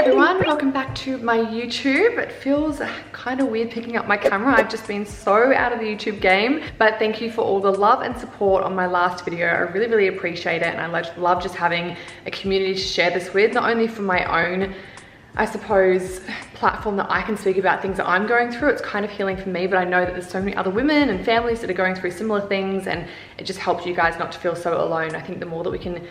everyone, welcome back to my YouTube. It feels kind of weird picking up my camera. I've just been so out of the YouTube game, but thank you for all the love and support on my last video. I really appreciate it, and I love just having a community to share this with, not only for my own, I suppose, platform that I can speak about things that I'm going through. It's kind of healing for me, but I know that there's so many other women and families that are going through similar things, and it just helps you guys not to feel so alone. I think the more that we can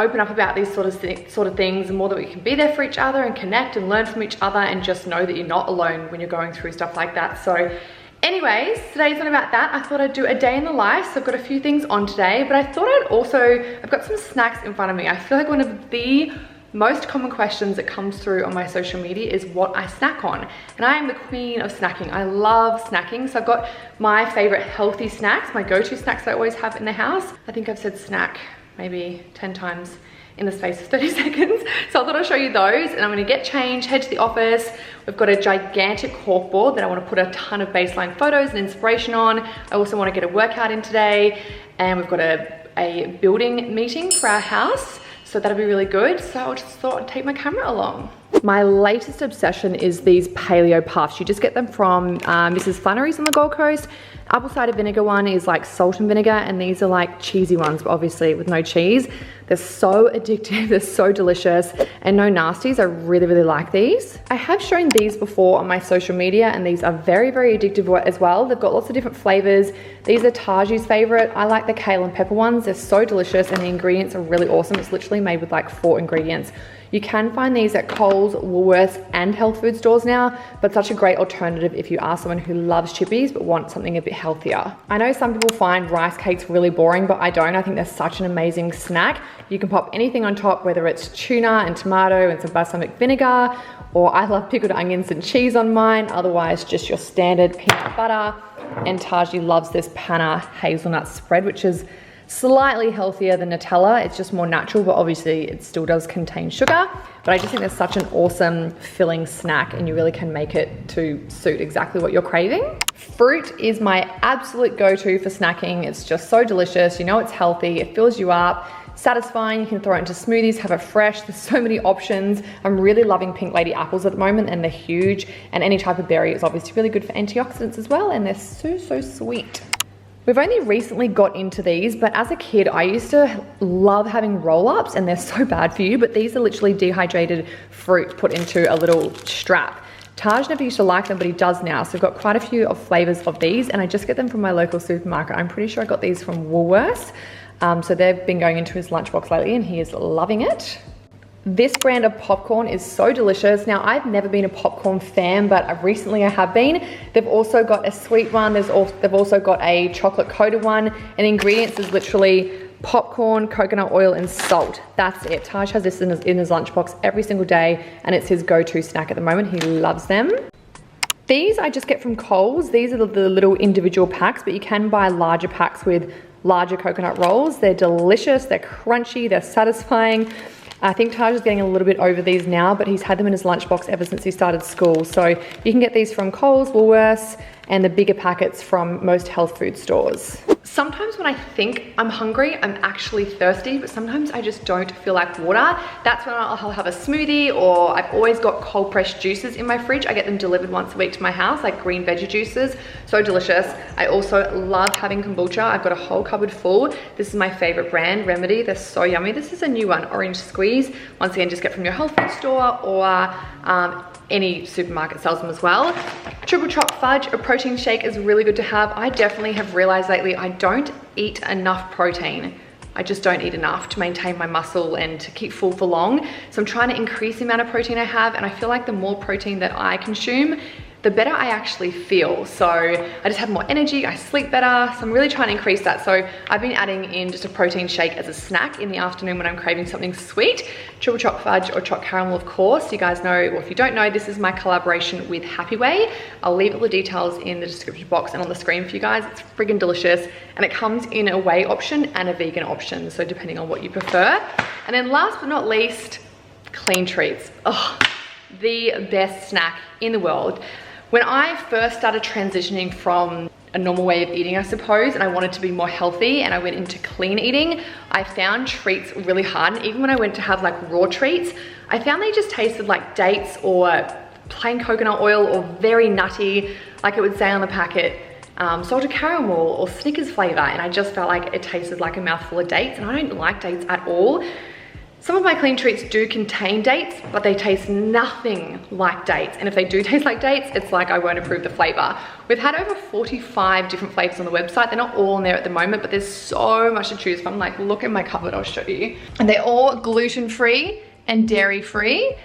open up about these sort of things, the more that we can be there for each other and connect and learn from each other and just know that you're not alone when you're going through stuff like that. So anyways, today's not about that. I thought I'd do a day in the life. So I've got a few things on today, but I thought I've got some snacks in front of me. I feel like one of the most common questions that comes through on my social media is what I snack on. And I am the queen of snacking. I love snacking. So I've got my favorite healthy snacks, my go-to snacks that I always have in the house. I think I've said snack maybe 10 times in the space of 30 seconds. So I thought I'd show you those, and I'm gonna get changed, head to the office. We've got a gigantic corkboard that I wanna put a ton of baseline photos and inspiration on. I also wanna get a workout in today, and we've got a building meeting for our house. So that'll be really good. So I just thought I'd take my camera along. My latest obsession is these paleo puffs. You just get them from Mrs. Flannery's on the Gold Coast. Apple cider vinegar one is like salt and vinegar, and these are like cheesy ones, but obviously with no cheese. They're so addictive, they're so delicious, and no nasties. I really like these. I have shown these before on my social media, and these are very addictive as well. They've got lots of different flavors. These are Taji's favorite. I like the kale and pepper ones. They're so delicious, and the ingredients are really awesome. It's literally made with like 4 ingredients. You can find these at Coles, Woolworths, and health food stores now, but such a great alternative if you are someone who loves chippies but wants something a bit healthier. I know some people find rice cakes really boring, but I don't. I think they're such an amazing snack. You can pop anything on top, whether it's tuna and tomato and some balsamic vinegar, or I love pickled onions and cheese on mine. Otherwise, just your standard peanut butter. And Taji loves this panna hazelnut spread, which is slightly healthier than Nutella. It's just more natural, but obviously it still does contain sugar. But I just think that's such an awesome filling snack, and you really can make it to suit exactly what you're craving. Fruit is my absolute go-to for snacking. It's just so delicious. You know it's healthy, it fills you up, satisfying. You can throw it into smoothies, have it fresh. There's so many options. I'm really loving Pink Lady apples at the moment, and they're huge. And any type of berry is obviously really good for antioxidants as well, and they're so sweet. We've only recently got into these, but as a kid, I used to love having roll-ups, and they're so bad for you, but these are literally dehydrated fruit put into a little strap. Taj never used to like them, but he does now. So we've got quite a few of flavors of these, and I just get them from my local supermarket. I'm pretty sure I got these from Woolworths. So they've been going into his lunchbox lately, and he is loving it. This brand of popcorn is so delicious. Now, I've never been a popcorn fan, but recently I have been. They've also got a sweet one. They've also got a chocolate coated one, and ingredients is literally popcorn, coconut oil, and salt. That's it. Taj has this in his lunchbox every single day, and it's his go-to snack at the moment. He loves them. These I just get from Coles. These are the little individual packs, but you can buy larger packs with larger coconut rolls. They're delicious, they're crunchy, they're satisfying. I think Taj is getting a little bit over these now, but he's had them in his lunchbox ever since he started school. So you can get these from Coles, Woolworths, and the bigger packets from most health food stores. Sometimes when I think I'm hungry, I'm actually thirsty, but sometimes I just don't feel like water. That's when I'll have a smoothie, or I've always got cold pressed juices in my fridge. I get them delivered once a week to my house, like green veggie juices. So delicious. I also love having kombucha. I've got a whole cupboard full. This is my favorite brand, Remedy. They're so yummy. This is a new one, Orange Squeeze. Once again, just get from your health food store, or any supermarket sells them as well. Triple CHOC Fudge, a protein shake, is really good to have. I definitely have realized lately I don't eat enough protein. I just don't eat enough to maintain my muscle and to keep full for long. So I'm trying to increase the amount of protein I have, and I feel like the more protein that I consume, the better I actually feel. So I just have more energy, I sleep better. So I'm really trying to increase that. So I've been adding in just a protein shake as a snack in the afternoon when I'm craving something sweet. Triple CHOC Fudge or CHOC Caramel, of course. You guys know, or if you don't know, this is my collaboration with HAPPYASHY. I'll leave all the details in the description box and on the screen for you guys. It's friggin' delicious, and it comes in a whey option and a vegan option, so depending on what you prefer. And then last but not least, clean treats. Oh, the best snack in the world. When I first started transitioning from a normal way of eating, I suppose, and I wanted to be more healthy, and I went into clean eating. I found treats really hard, and even when I went to have like raw treats, I found they just tasted like dates or plain coconut oil or very nutty, like it would say on the packet, salted caramel or Snickers flavor, and I just felt like it tasted like a mouthful of dates, and I don't like dates at all. Some of my clean treats do contain dates, but they taste nothing like dates. And if they do taste like dates, it's like I won't approve the flavor. We've had over 45 different flavors on the website. They're not all on there at the moment, but there's so much to choose from. Like, look at my cupboard, I'll show you. And they're all gluten-free and dairy-free.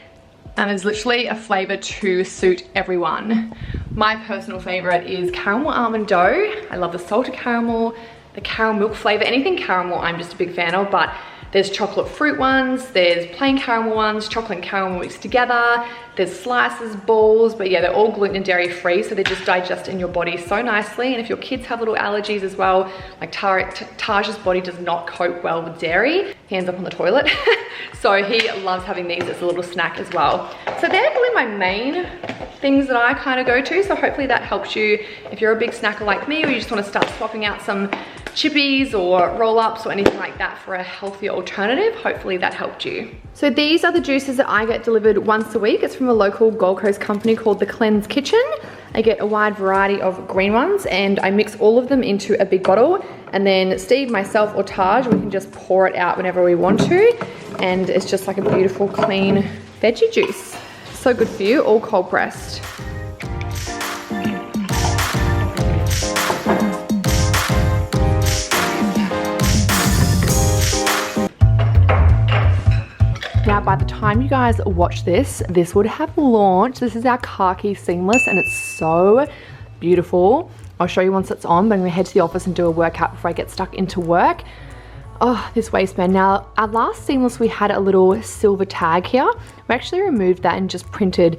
And there's literally a flavor to suit everyone. My personal favorite is caramel almond dough. I love the salted caramel, the caramel milk flavor. Anything caramel, I'm just a big fan of, but there's chocolate fruit ones, there's plain caramel ones, chocolate and caramel mixed together, there's slices, balls, but yeah, they're all gluten and dairy free, so they just digest in your body so nicely. And if your kids have little allergies as well, like Taj's body does not cope well with dairy. He ends up on the toilet. So he loves having these as a little snack as well. So they're really my main things that I kind of go to. So hopefully that helps you if you're a big snacker like me, or you just want to start swapping out some chippies or roll-ups or anything like that for a healthier alternative. Hopefully that helped you. So these are the juices that I get delivered once a week. It's from a local Gold Coast company called The Cleanse Kitchen. I get a wide variety of green ones, and I mix all of them into a big bottle, and then Steve, myself, or Taj, we can just pour it out whenever we want to, and it's just like a beautiful clean veggie juice. So good for you, all cold pressed. Now, by the time you guys watch this, this would have launched. This is our khaki seamless, and it's so beautiful. I'll show you once it's on, but I'm gonna head to the office and do a workout before I get stuck into work. Oh, this waistband. Now, our last seamless, we had a little silver tag here. We actually removed that and just printed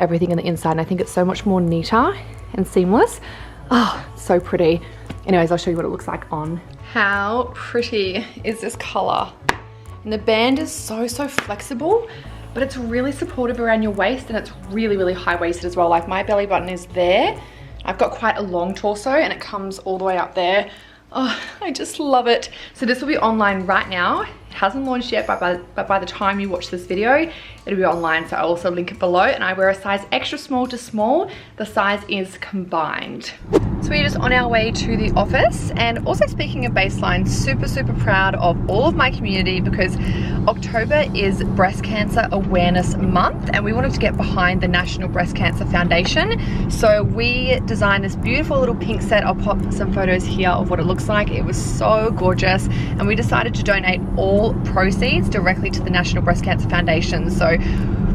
everything in the inside, and I think it's so much more neater and seamless. Oh, so pretty. Anyways, I'll show you what it looks like on. How pretty is this color? And the band is so flexible, but it's really supportive around your waist, and it's really high-waisted as well. Like, my belly button is there. I've got quite a long torso, and it comes all the way up there. Oh, I just love it. So this will be online right now. It hasn't launched yet, but by the time you watch this video, it'll be online. So I'll also link it below, and I wear a size extra small to small. The size is combined. So we're just on our way to the office. And also, speaking of BASEINE, super proud of all of my community, because October is Breast Cancer Awareness Month, and we wanted to get behind the National Breast Cancer Foundation. So we designed this beautiful little pink set. I'll pop some photos here of what it looks like. It was so gorgeous, and we decided to donate all proceeds directly to the National Breast Cancer Foundation. So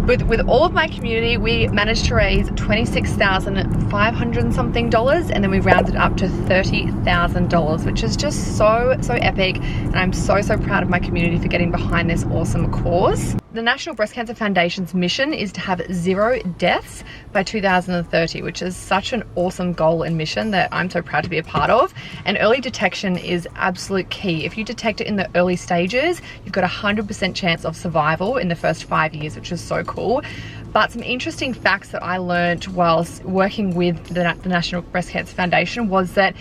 with all of my community, we managed to raise $26,500 and something, and then we rounded up to $30,000, which is just so epic. And I'm so proud of my community for getting behind this awesome cause. The National Breast Cancer Foundation's mission is to have 0 deaths by 2030, which is such an awesome goal and mission that I'm so proud to be a part of. And early detection is absolute key. If you detect it in the early stages, you've got a 100% chance of survival in the first 5 years, which is so cool. But some interesting facts that I learned whilst working with the National Breast Cancer Foundation was that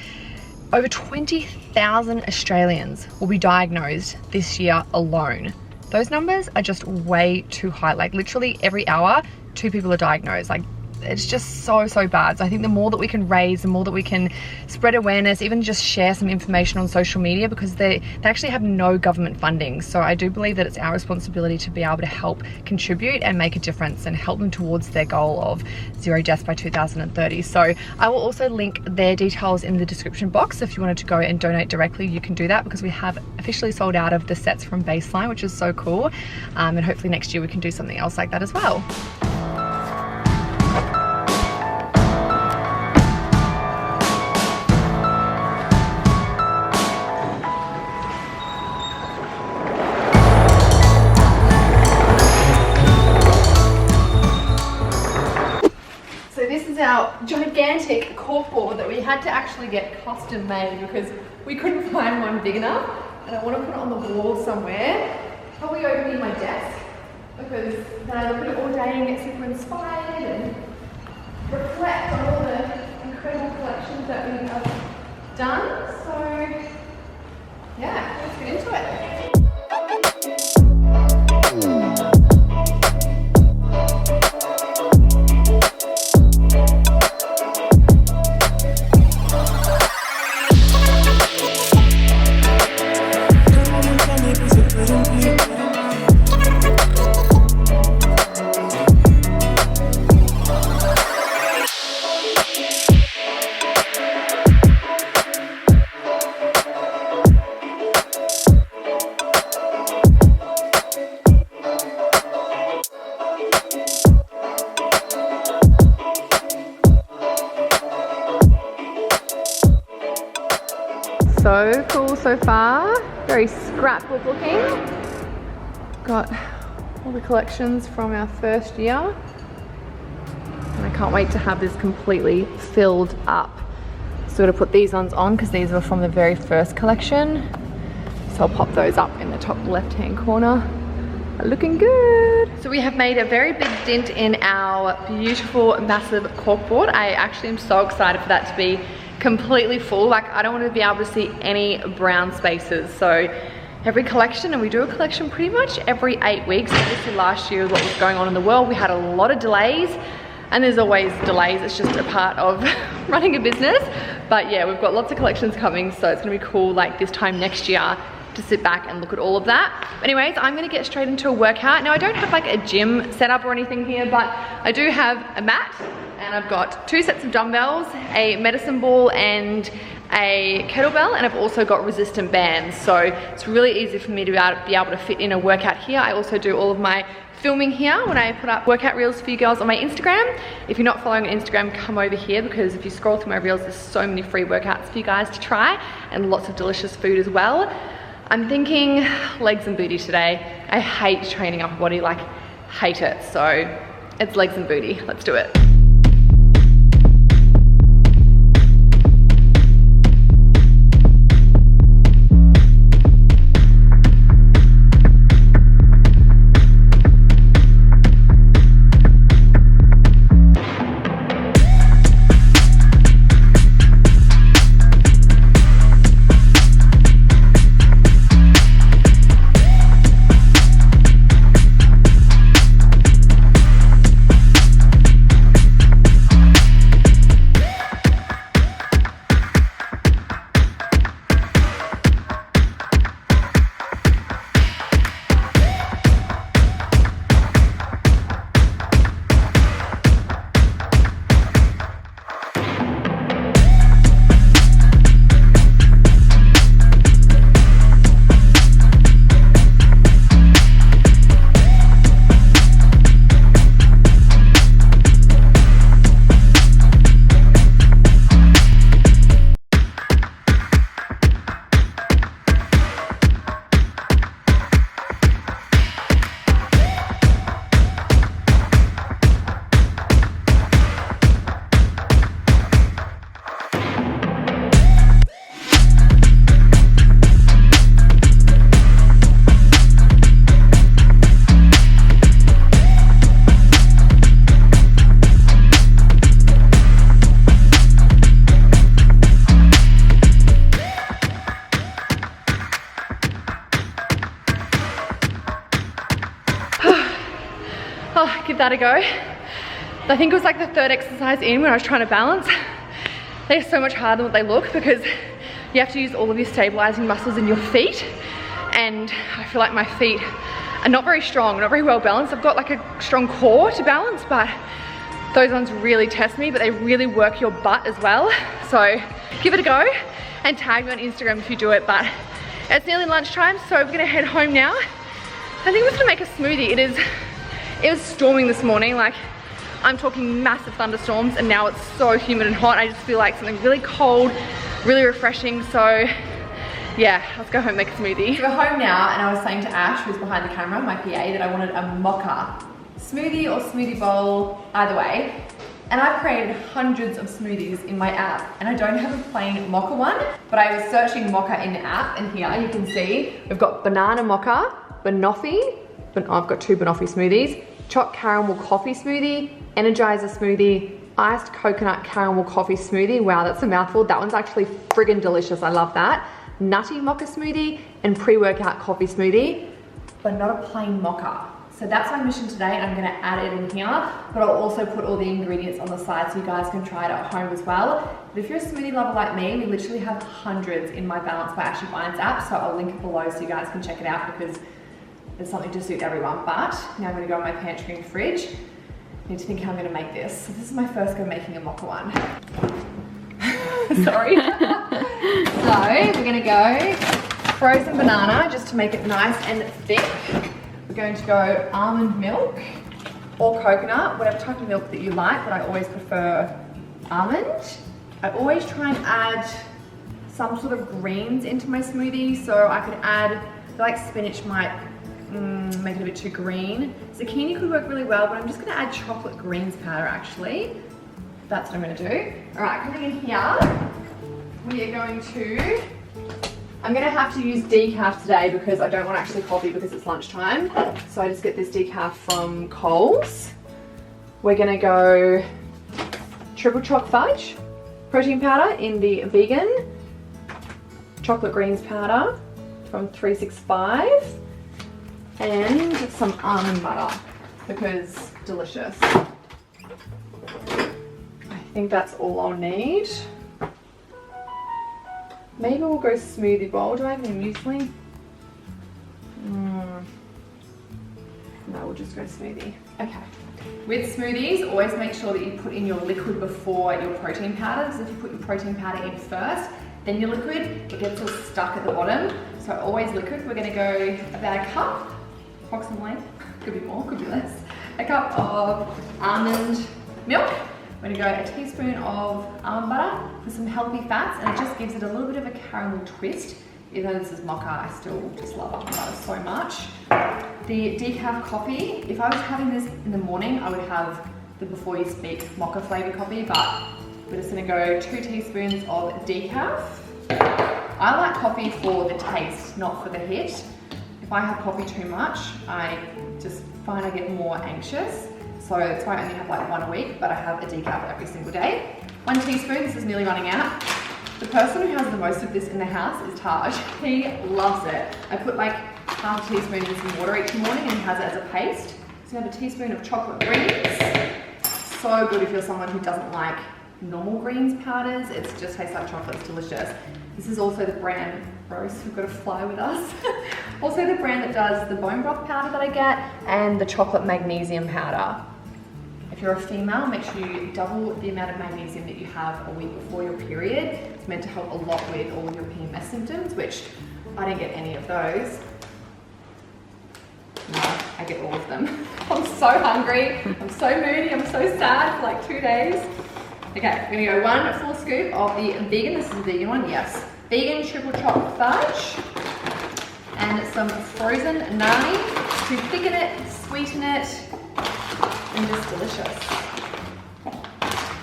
over 20,000 Australians will be diagnosed this year alone. Those numbers are just way too high. Like, literally every hour, 2 people are diagnosed. Like, it's just so bad. So I think the more that we can raise, the more that we can spread awareness, even just share some information on social media, because they actually have no government funding. So I do believe that it's our responsibility to be able to help contribute and make a difference and help them towards their goal of 0 deaths by 2030. So I will also link their details in the description box. If you wanted to go and donate directly, you can do that, because we have officially sold out of the sets from BASEINE, which is so cool. And hopefully next year we can do something else like that as well. Our gigantic corkboard that we had to actually get custom made because we couldn't find one big enough, and I want to put it on the wall somewhere, probably over near my desk, because then I look at it all day and get super inspired and reflect on all the incredible collections that we have done. So yeah, let's get into it. So cool so far, very scrapbook looking. Got all the collections from our first year. And I can't wait to have this completely filled up. So I'm gonna put these ones on because these were from the very first collection. So I'll pop those up in the top left-hand corner. Looking good. So we have made a very big dent in our beautiful, massive corkboard. I actually am so excited for that to be completely full. Like, I don't want to be able to see any brown spaces. So every collection, and we do a collection pretty much every 8 weeks. Obviously last year, what was going on in the world, we had a lot of delays, and there's always delays. It's just a part of running a business. But yeah, we've got lots of collections coming, so it's gonna be cool like this time next year to sit back and look at all of that. Anyways, I'm gonna get straight into a workout. Now, I don't have like a gym setup or anything here, but I do have a mat, and I've got 2 sets of dumbbells, a medicine ball, and a kettlebell, and I've also got resistant bands. So it's really easy for me to be able to fit in a workout here. I also do all of my filming here when I put up workout reels for you girls on my Instagram. If you're not following on Instagram, come over here, because if you scroll through my reels, there's so many free workouts for you guys to try, and lots of delicious food as well. I'm thinking legs and booty today. I hate training upper body, like hate it. So it's legs and booty, let's do it. Oh, give that a go. I think it was like the 3rd exercise in when I was trying to balance. They're so much harder than what they look, because you have to use all of your stabilizing muscles in your feet. And I feel like my feet are not very strong, not very well balanced. I've got like a strong core to balance, but those ones really test me, but they really work your butt as well. So give it a go and tag me on Instagram if you do it. But it's nearly lunchtime, so we're gonna head home now. I think we're gonna make a smoothie. It was storming this morning, like I'm talking massive thunderstorms, and now it's so humid and hot. I just feel like something really cold, really refreshing. So yeah, let's go home and make a smoothie. So we're home now, and I was saying to Ash, who's behind the camera, my PA, that I wanted a mocha smoothie or smoothie bowl, either way. And I've created hundreds of smoothies in my app, and I don't have a plain mocha one, but I was searching mocha in the app, and here you can see we've got banana mocha, banoffee, I've got 2 banoffee smoothies, CHOC caramel coffee smoothie, energizer smoothie, iced coconut caramel coffee smoothie. Wow, that's a mouthful. That one's actually friggin' delicious. I love that. Nutty mocha smoothie and pre-workout coffee smoothie, but not a plain mocha. So that's my mission today, and I'm gonna add it in here, but I'll also put all the ingredients on the side so you guys can try it at home as well. But if you're a smoothie lover like me, we literally have hundreds in my Balance by Ashy Binds app, so I'll link it below so you guys can check it out because there's something to suit everyone. But now I'm gonna go in my pantry and fridge. I need to think how I'm gonna make this. So this is my first go making a mocha one. Sorry. So we're gonna go frozen banana just to make it nice and thick. We're going to go almond milk or coconut, whatever type of milk that you like, but I always prefer almond. I always try and add some sort of greens into my smoothie, so I could add, I feel like spinach might make it a bit too green. Zucchini could work really well, but I'm just gonna add chocolate greens powder actually. That's what I'm gonna do. All right, coming in here, we are going to, I'm gonna have to use decaf today because I don't want actually coffee because it's lunchtime. So I just get this decaf from Coles. We're gonna go triple choc fudge protein powder in the vegan, chocolate greens powder from 365, and some almond butter because delicious. I think that's all I'll need. Maybe we'll go smoothie bowl. Do I have any muesli? No, we'll just go smoothie. Okay. With smoothies, always make sure that you put in your liquid before your protein powder, because if you put your protein powder in first, then your liquid, it gets all stuck at the bottom. So always liquid. We're gonna go about a cup, approximately, could be more, could be less. A cup of almond milk. We're gonna go a teaspoon of almond butter for some healthy fats, and it just gives it a little bit of a caramel twist. Even though this is mocha, I still just love almond butter so much. The decaf coffee, if I was having this in the morning, I would have the Before You Speak mocha flavored coffee, but we're just gonna go 2 teaspoons of decaf. I like coffee for the taste, not for the hit. If I have coffee too much, I just find I get more anxious. So that's why I only have like 1 a week, but I have a decaf every single day. 1 teaspoon, this is nearly running out. The person who has the most of this in the house is Taj. He loves it. I put like half a teaspoon in some water each morning and he has it as a paste. So you have a teaspoon of chocolate greens. So good if you're someone who doesn't like normal greens powders. It just tastes like chocolate, it's delicious. This is also the brand, Rose, we've got to fly with us. Also the brand that does the bone broth powder that I get and the chocolate magnesium powder. If you're a female, make sure you double the amount of magnesium that you have a week before your period. It's meant to help a lot with all your PMS symptoms, which I didn't get any of those. No, I get all of them. I'm so hungry, I'm so moody, I'm so sad for like 2 days. Okay, we're gonna go 1 full scoop of the vegan, this is the vegan one, yes. Vegan triple choc fudge. And some frozen nani to thicken it, sweeten it, and just delicious.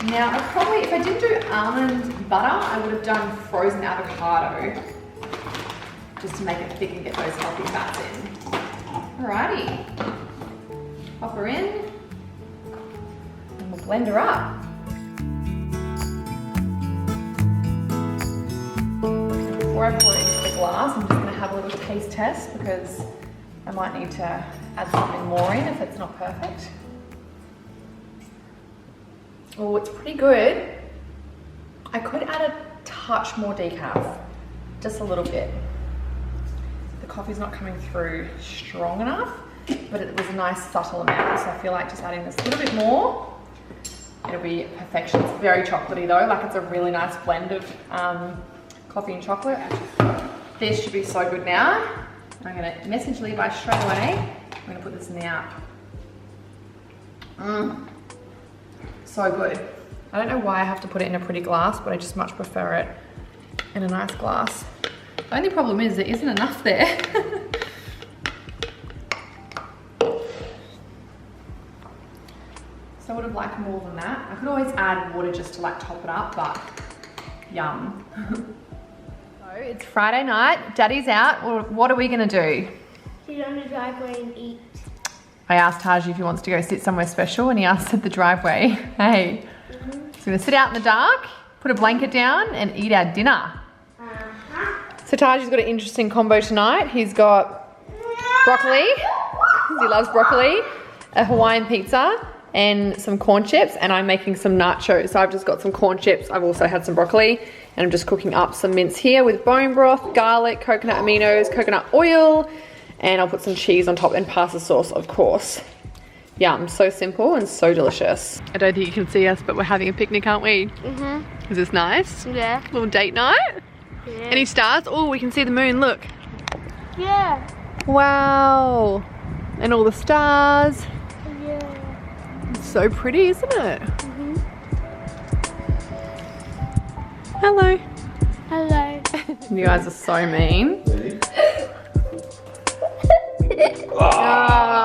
Now, I probably, if I did do almond butter, I would have done frozen avocado, just to make it thick and get those healthy fats in. Alrighty, pop her in, and we'll blend her up. Before I pour it into the glass, I'm just going to have a little taste test because I might need to add something more in if it's not perfect. Oh, it's pretty good. I could add a touch more decaf, just a little bit. The coffee's not coming through strong enough, but it was a nice subtle amount, so I feel like just adding this a little bit more, it'll be perfection. It's very chocolatey though, like it's a really nice blend of coffee and chocolate. This should be so good now. I'm gonna message Levi straight away. I'm gonna put this in the app. So good. I don't know why I have to put it in a pretty glass, but I just much prefer it in a nice glass. The only problem is there isn't enough there. So I would have liked more than that. I could always add water just to like top it up, but yum. So it's Friday night, Daddy's out. Well, what are we gonna do? Sit on the driveway and eat. I asked Taji if he wants to go sit somewhere special and he asked at the driveway. Hey, So we're gonna sit out in the dark, put a blanket down and eat our dinner. So Taji's got an interesting combo tonight. He's got broccoli, because he loves broccoli, a Hawaiian pizza, and some corn chips, and I'm making some nachos. So I've just got some corn chips. I've also had some broccoli, and I'm just cooking up some mince here with bone broth, garlic, coconut aminos, coconut oil, and I'll put some cheese on top and pasta sauce, of course. Yum, so simple and so delicious. I don't think you can see us, but we're having a picnic, aren't we? Mm-hmm. Is this nice? Yeah. Little date night? Yeah. Any stars? Oh, we can see the moon, look. Yeah. Wow. And all the stars. Yeah. It's so pretty, isn't it? Hello. Hello. You guys are so mean. Ah.